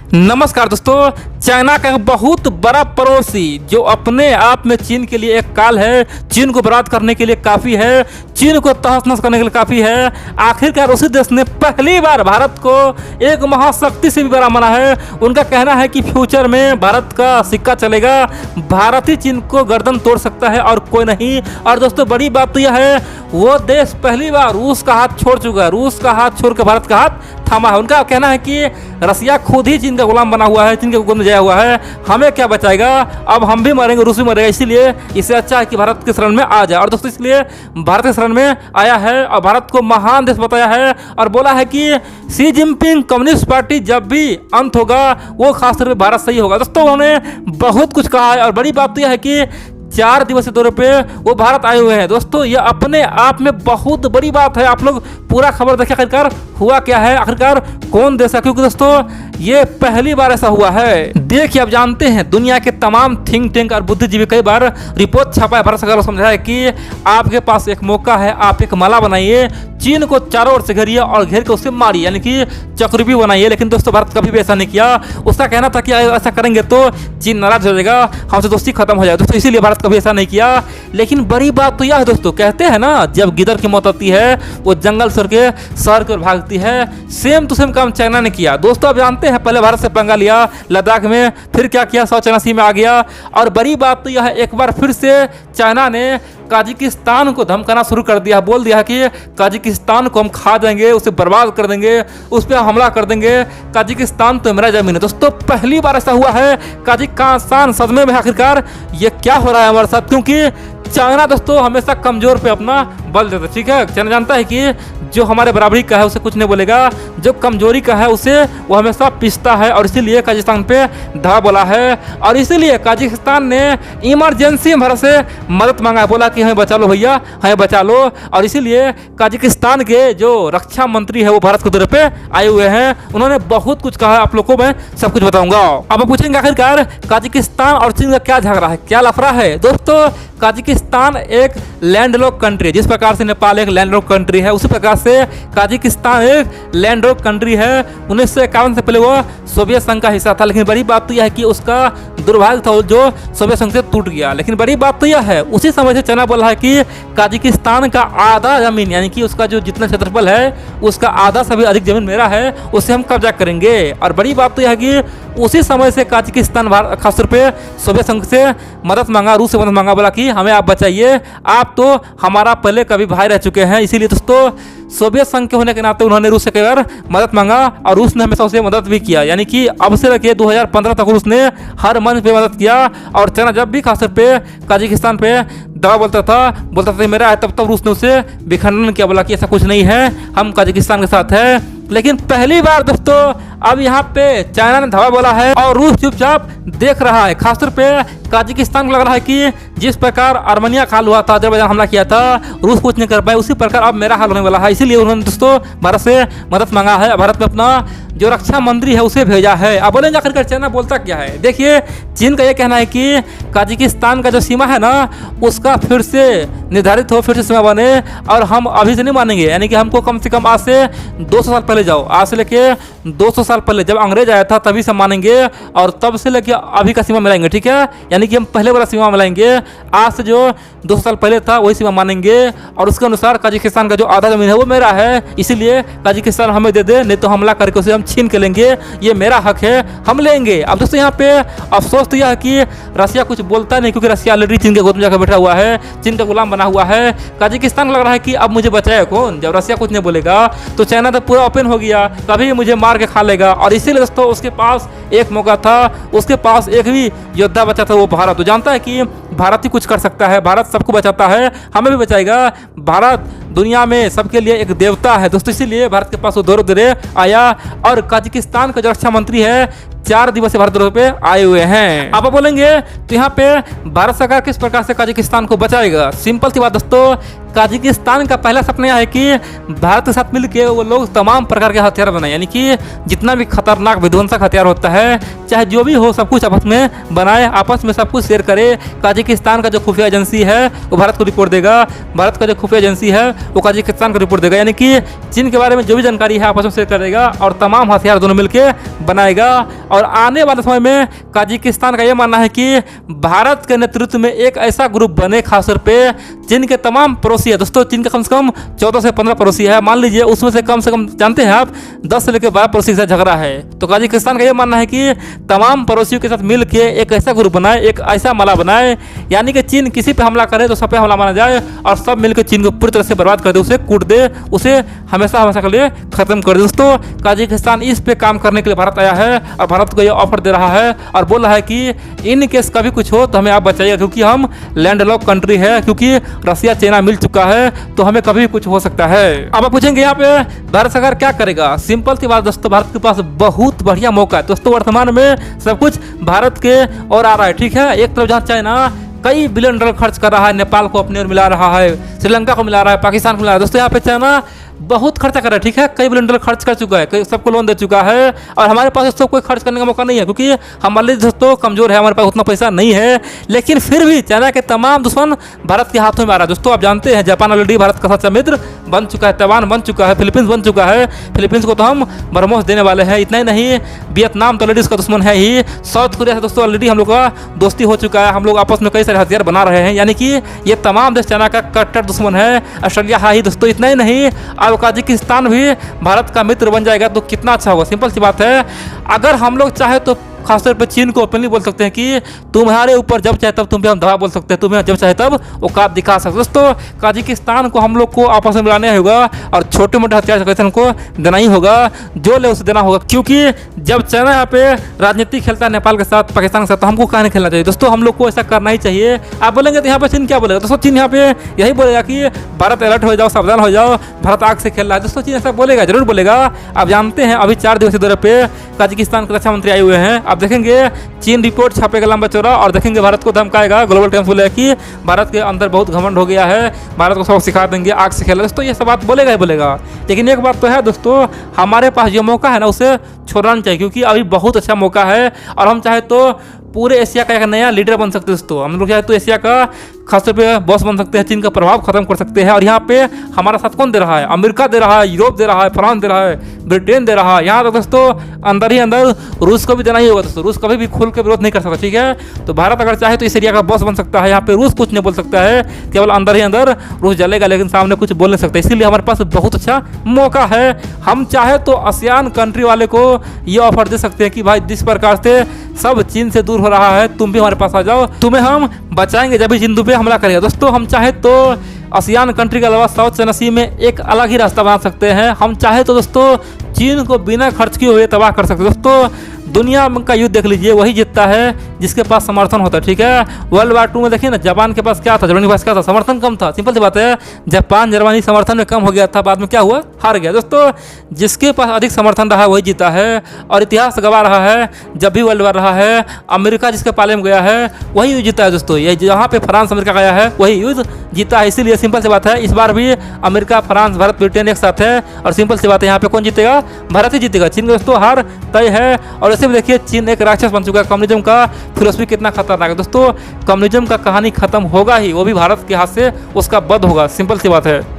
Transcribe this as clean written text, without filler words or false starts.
नमस्कार दोस्तों, चाइना का एक बहुत बड़ा पड़ोसी जो अपने आप में चीन के लिए एक काल है, चीन को बर्बाद करने के लिए काफ़ी है, चीन को तहस नहस करने के लिए काफ़ी है। आखिरकार उसी देश ने पहली बार भारत को एक महाशक्ति से भी बड़ा माना है। उनका कहना है कि फ्यूचर में भारत का सिक्का चलेगा, भारत ही चीन को गर्दन तोड़ सकता है और कोई नहीं। और दोस्तों बड़ी बात तो यह है, वो देश पहली बार रूस का हाथ छोड़ चुका है, रूस का हाथ छोड़ कर भारत का हाथ थामा है। उनका कहना है कि रसिया खुद ही चीन का गुलाम बना हुआ है, चीन के गुलाम में जया हुआ है, हमें क्या बचाएगा, अब हम भी मरेंगे, रूस भी मरेगा, इसीलिए इससे अच्छा है कि भारत के शरण में आ जाए। और दोस्तों इसलिए भारत के शरण में आया है और भारत को महान देश बताया है और बोला है कि शी जिनपिंग कम्युनिस्ट पार्टी जब भी अंत होगा वो खासतौर पर भारत से ही होगा। दोस्तों उन्होंने बहुत कुछ कहा है और बड़ी बात तो यह है कि 4 दिवसीय दौरे पे वो भारत आए हुए हैं। दोस्तों ये अपने आप में बहुत बड़ी बात है। आप लोग पूरा खबर देखें, आखिरकार हुआ क्या है, आखिरकार कौन देश है, क्योंकि दोस्तों ये पहली बार ऐसा हुआ है। देखिए आप जानते हैं दुनिया के तमाम थिंक टैंक और बुद्धिजीवी कई बार रिपोर्ट छापा है, भारत सरकार को समझाया है कि आपके पास एक मौका है, आप एक माला बनाइए, चीन को चारों ओर से घेरिए और घेर के उससे मारिए, यानी कि चक्रव्यूह बनाइए। लेकिन दोस्तों भारत कभी भी ऐसा नहीं किया। उसका कहना था कि ऐसा करेंगे तो चीन नाराज हो जाएगा, हमसे दोस्ती खत्म हो जाएगा। दोस्तों इसीलिए भारत कभी ऐसा नहीं किया। लेकिन बड़ी बात तो यह है दोस्तों, कहते हैं ना जब गिदड़ की मौत आती है वो जंगल छोड़ के शहर की ओर भागती है, सेम टू सेम काम चाइना ने किया। दोस्तों आप जानते हैं पहले भारत से पंगा लिया लद्दाख में, फिर क्या किया, साउथ चाइना सी में आ गया। और बड़ी बात तो यह है, एक बार फिर से चाइना ने काजिकिस्तान को धमकाना शुरू कर दिया, बोल दिया कि काजिकिस्तान को हम खा देंगे, उसे बर्बाद कर देंगे, उस पर हमला कर देंगे, काजिकिस्तान तो मेरा जमीन है। दोस्तों पहली बार ऐसा हुआ है, काजिकिस्तान सदमे में आखिरकार ये क्या हो रहा है हमारे साथ, क्योंकि चाइना दोस्तों हमेशा कमजोर पे अपना बल देता है। ठीक है, चाइना जानता है कि जो हमारे बराबरी का है उसे कुछ नहीं बोलेगा, जो कमजोरी का है उसे वो हमेशा पिसता है, और इसीलिए काजिकिस्तान पे धावा बोला है। और इसीलिए काजिकिस्तान ने इमरजेंसी में भारत से मदद मांगा, बोला कि हमें बचा लो भैया, हमें बचा लो। और इसीलिए काजिकिस्तान के जो रक्षा मंत्री है वो भारत के दौरे पे आए हुए हैं, उन्होंने बहुत कुछ कहा है, आप लोग को मैं सब कुछ बताऊंगा। अब पूछेंगे आखिरकार काजिकिस्तान और चीन का क्या झगड़ा है, क्या लफड़ा है। दोस्तों काजिकिस्तान एक लैंडलॉक कंट्री, जिस प्रकार से नेपाल एक लैंडलॉक कंट्री है उसी प्रकार से काजिकिस्तान एक लैंडलॉक कंट्री है। 1951 से पहले वो सोवियत संघ का हिस्सा था, लेकिन बड़ी बात तो यह है कि उसका दुर्भाग्य था जो सोवियत संघ से टूट गया। लेकिन बड़ी बात तो यह है, उसी समय से चाइना बोला है कि काजिकिस्तान का आधा जमीन, यानी कि उसका जो जितना क्षेत्रफल है उसका आधा से भी अधिक जमीन मेरा है, उससे हम कब्जा करेंगे। और बड़ी बात तो यह है कि उसी समय से काजिकिस्तान खासतौर पे सोवियत संघ से मदद मांगा, रूस से मदद मांगा, बोला कि हमें आप बचाइए, आप तो हमारा पहले कभी भाई रह चुके हैं। इसीलिए दोस्तों सोवियत संघ के होने के नाते उन्होंने रूस से कई बार मदद मांगा और रूस ने हमेशा उसे मदद भी किया, यानी कि अब से लेकर 2015 तक रूस ने हर मंच पे मदद किया। और चाइना जब भी खासतौर पे काजिकिस्तान पे दवा बोलता था मेरा है, तब रूस ने उसे विखंडन किया, बोला कि ऐसा कुछ नहीं है, हम काजिकिस्तान के साथ है। लेकिन पहली बार दोस्तों अब यहाँ पे चाइना ने धावा बोला है और रूस चुपचाप देख रहा है। खासतौर पे काजिकिस्तान को लग रहा है कि जिस प्रकार आर्मेनिया का हाल हुआ था, अजरबैजान हमला किया था, रूस कुछ नहीं कर पाए, उसी प्रकार अब मेरा हाल होने वाला है। इसीलिए उन्होंने दोस्तों भारत से मदद मांगा है, भारत में अपना जो रक्षा मंत्री है उसे भेजा है। अब बोलेंगे आखिरकार चाइना बोलता क्या है। देखिए चीन का यह कहना है कि काजिकिस्तान का जो सीमा है ना उसका फिर से निर्धारित हो, फिर से सीमा बने, और हम अभी से नहीं मानेंगे, यानी कि हमको कम से कम आज से 200 साल पहले जाओ, आज से लेके 200 साल पहले जब अंग्रेज आया था तभी से मानेंगे, और तब से लेके अभी का सीमा मिलाएंगे। ठीक है, यानी कि हम पहले वाला सीमा मिलाएंगे, आज से जो 200 साल पहले था वही सीमा मानेंगे, और उसके अनुसार काजिकिस्तान का जो आधा जमीन है वो मेरा है, इसीलिए काजिकिस्तान हमें दे दे, नहीं तो हमला करके उसे हम छीन के लेंगे, ये मेरा हक है, हम लेंगे। अब दोस्तों यहाँ पे अफसोस तो यह है कि रसिया कुछ बोलता नहीं, क्योंकि रसिया ऑलरेडी चीन के गोद में जाकर बैठा हुआ है, चीन का गुलाम बना हुआ है। काजिकिस्तान को लग रहा है कि अब मुझे बचाया कौन, जब रसिया कुछ नहीं बोलेगा तो चाइना तो पूरा ओपन हो गया, कभी मुझे मार के खा लेगा। और इसीलिए दोस्तों उसके पास एक मौका था, उसके पास एक भी योद्धा बचा था, वो भारत। तो जानता है कि भारत ही कुछ कर सकता है, भारत सबको बचाता है, हमें भी बचाएगा। भारत दुनिया में सबके लिए एक देवता है दोस्तों, इसीलिए भारत के पास वो दौरे आया। और काजिकिस्तान का जो रक्षा मंत्री है 4 दिवसीय भारत दौरे पे आए हुए हैं। आप बोलेंगे तो यहाँ पे भारत सरकार किस प्रकार से काजिकिस्तान को बचाएगा। सिंपल सी बात दोस्तों, काजिकिस्तान का पहला सपना यह है कि भारत के साथ मिलकर वो लोग तमाम प्रकार के हथियार बनाए, यानी कि जितना भी खतरनाक विध्वंसक हथियार होता है, चाहे जो भी हो, सब कुछ आपस में बनाए, आपस में सब कुछ शेयर करे। काजिकिस्तान का जो खुफिया एजेंसी है वो भारत को रिपोर्ट देगा, भारत का जो खुफिया एजेंसी है वो काजिकिस्तान को रिपोर्ट देगा, यानी कि चीन के बारे में जो भी जानकारी है आपस में शेयर करेगा और तमाम हथियार दोनों मिलकर बनाएगा। और और आने वाले समय में कजाकिस्तान का यह मानना है कि भारत के नेतृत्व में एक ऐसा ग्रुप बने, खासतौर पे चीन के तमाम पड़ोसी है दोस्तों। चीन के कम से कम 14 से 15 पड़ोसी है, मान लीजिए उसमें से कम जानते हैं आप 10 से लेकर 12 पड़ोसी के साथ झगड़ा है। तो कजाकिस्तान का यह मानना है कि तमाम पड़ोसियों के साथ मिल के एक ऐसा ग्रुप बनाए, एक ऐसा माला बनाए, यानी कि चीन किसी पे हमला करे तो सब पे हमला माना जाए और सब मिलकर चीन को पूरी तरह से बर्बाद कर दे, उसे कूट दे, उसे हमेशा हमेशा के लिए खत्म कर दे। दोस्तों कजाकिस्तान इस पे काम करने के लिए भारत आया है और भारत को यह ऑफर दे रहा है और बोल रहा है कि इन केस कभी कुछ हो तो हमें आप बचाइए, क्योंकि हम लैंडलॉक कंट्री है, क्योंकि रसिया चाइना मिल चुका है तो हमें कभी भी कुछ हो सकता है। अब आप पूछेंगे यहाँ पे भारत सरकार क्या करेगा? सिंपल सी बात दोस्तों, भारत के पास बहुत बढ़िया मौका है दोस्तों। वर्तमान में सब कुछ भारत के और आ रहा है, ठीक है। एक तरफ जहाँ चाइना कई बिलियन डॉलर खर्च कर रहा है, नेपाल को अपने ओर मिला रहा है, श्रीलंका को मिला रहा है, पाकिस्तान को मिला रहा है। दोस्तों यहाँ पे चाइना बहुत खर्चा कर रहा है, ठीक है। कई बिलियन डॉलर खर्च कर चुका है, कई सबको लोन दे चुका है और हमारे पास दोस्तों कोई खर्च करने का मौका नहीं है, क्योंकि हमारे दोस्तों कमजोर है, हमारे पास उतना पैसा नहीं है। लेकिन फिर भी चाइना के तमाम दुश्मन भारत के हाथों में आ रहा है। दोस्तों आप जानते हैं जापान ऑलरेडी भारत का सच्चा मित्र बन चुका है, ताइवान बन चुका है, फिलीपींस बन चुका है। फिलीपींस को तो हम बरमोस देने वाले हैं। इतना ही नहीं, वियतनाम तो ऑलरेडी इसका दुश्मन है ही। साउथ कोरिया से दोस्तों ऑलरेडी हम लोग का दोस्ती हो चुका है, हम लोग आपस में कई सारे हथियार बना रहे हैं, यानी कि ये तमाम देश चाइना का कट्टर दुश्मन है। ऑस्ट्रेलिया है ही दोस्तों। इतना ही नहीं, अब कजाकिस्तान भी भारत का मित्र बन जाएगा तो कितना अच्छा होगा। सिंपल सी बात है, अगर हम लोग चाहे तो खासतौर पर चीन को ओपनली बोल सकते हैं कि तुम्हारे ऊपर जब चाहे तब तुम पे हम दबाव बोल सकते हैं, तुम्हें जब चाहे तब औकात दिखा सकते हैं। दोस्तों कजाकिस्तान को हम लोग को आपस में मिलाना होगा और छोटे मोटे हथियार उनको देना ही होगा, जो ले उसे देना होगा, क्योंकि जब चाइना यहाँ पे राजनीति खेलता है नेपाल के साथ, पाकिस्तान के साथ, तो हमको कहाँ नहीं खेलना चाहिए। दोस्तों हम लोग को ऐसा करना ही चाहिए। आप बोलेंगे तो यहाँ पे चीन क्या बोलेगा? दोस्तों चीन यहाँ पे यही बोलेगा कि भारत अलर्ट हो जाओ, सावधान हो जाओ, भारत आग से खेल रहा है। दोस्तों चीन ऐसा बोलेगा, जरूर बोलेगा। आप जानते हैं अभी 4 दिवसीय दौरे पे कजाकिस्तान के रक्षा मंत्री आए हुए हैं। आप देखेंगे चीन रिपोर्ट छापेगा लंबा चौड़ा और देखेंगे भारत को धमकाएगा। ग्लोबल टाइम्स बोलेगा कि भारत के अंदर बहुत घमंड हो गया है, भारत को सब सिखा देंगे, आग से खेला। दोस्तों ये सब बात बोलेगा ही बोलेगा। लेकिन एक बात तो है दोस्तों, हमारे पास जो मौका है ना उसे छोड़ना नहीं चाहिए, क्योंकि अभी बहुत अच्छा मौका है और हम चाहे तो पूरे एशिया का एक नया लीडर बन सकते हैं। दोस्तों हम लोग चाहे तो एशिया का खासतौर पे बॉस बन सकते हैं, चीन का प्रभाव खत्म कर सकते हैं। और यहाँ पे हमारा साथ कौन दे रहा है? अमेरिका दे रहा है, यूरोप दे रहा है, फ्रांस दे रहा है, ब्रिटेन दे रहा है। यहाँ तो दोस्तों अंदर ही अंदर रूस को भी देना ही होगा। दोस्तों रूस कभी भी खुल के विरोध नहीं कर सकता, ठीक है। तो भारत अगर चाहे तो इस एरिया का बॉस बन सकता है। यहाँ पे रूस कुछ नहीं बोल सकता है, केवल अंदर ही अंदर रूस जलेगा, लेकिन सामने कुछ बोल नहीं सकता। इसीलिए हमारे पास बहुत अच्छा मौका है। हम चाहे तो आसियान कंट्री वाले को ये ऑफर दे सकते हैं कि भाई जिस प्रकार से सब चीन से दूर हो रहा है, तुम भी हमारे पास आ जाओ, तुम्हें हम बचाएंगे जब भी चीन तुम पे हमला करेगा। दोस्तों हम चाहे तो आसियान कंट्री के अलावा साउथ चाइना सी में एक अलग ही रास्ता बना सकते हैं। हम चाहे तो दोस्तों चीन को बिना खर्च किए हुए तबाह कर सकते हैं। दोस्तों दुनिया का युद्ध देख लीजिए, वही जीतता है जिसके पास समर्थन होता है, ठीक है। वर्ल्ड वार 2 में देखिए ना, जापान के पास क्या था, जर्मनी के पास क्या था? समर्थन कम था। सिंपल सी बात है, जापान जर्मनी समर्थन में कम हो गया था, बाद में क्या हुआ? हार गया। दोस्तों जिसके पास अधिक समर्थन रहा वही जीता है और इतिहास गवाह रहा है। जब भी वर्ल्ड वार रहा है, अमेरिका जिसके पाले में गया है वही युद्ध जीता है। दोस्तों ये जहाँ पे फ्रांस अमेरिका गया है वही युद्ध जीता है। इसीलिए सिंपल सी बात है, इस बार भी अमेरिका, फ्रांस, भारत, ब्रिटेन एक साथ है और सिंपल सी बात है, यहाँ पे कौन जीतेगा? भारत ही जीतेगा। चीन का दोस्तों हार तय है। और ऐसे भी देखिए चीन एक राक्षस बन चुका है। कम्युनिज्म का फिलॉसफी कितना खतरनाक है। दोस्तों कम्युनिज्म का कहानी खत्म होगा ही, वो भी भारत के हाथ से उसका वध होगा। सिंपल सी बात है।